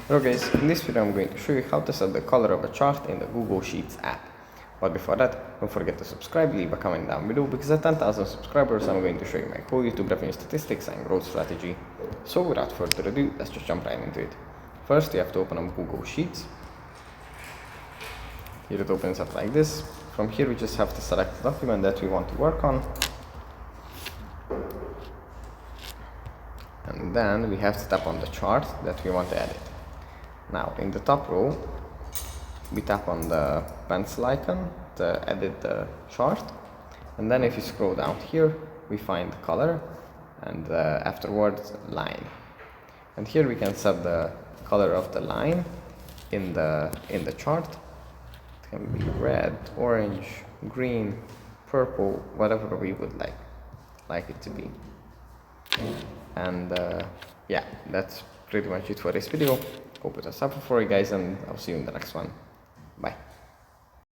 Hello guys, in this video I'm going to show you how to set the color of a chart in the Google Sheets app. But before that, don't forget to subscribe, leave a comment down below, because at 10,000 subscribers I'm going to show you my whole YouTube revenue statistics and growth strategy. So without further ado, let's just jump right into it. First you have to open up Google Sheets. Here it opens up like this. From here we just have to select the document that we want to work on. And then we have to tap on the chart that we want to edit. Now in the top row, we tap on the pencil icon to edit the chart. And then if you scroll down here, we find color and afterwards line. And here we can set the color of the line in the chart. It can be red, orange, green, purple, whatever we would like it to be. And yeah, that's pretty much it for this video. Hope it was helpful for you guys, and I'll see you in the next one. Bye.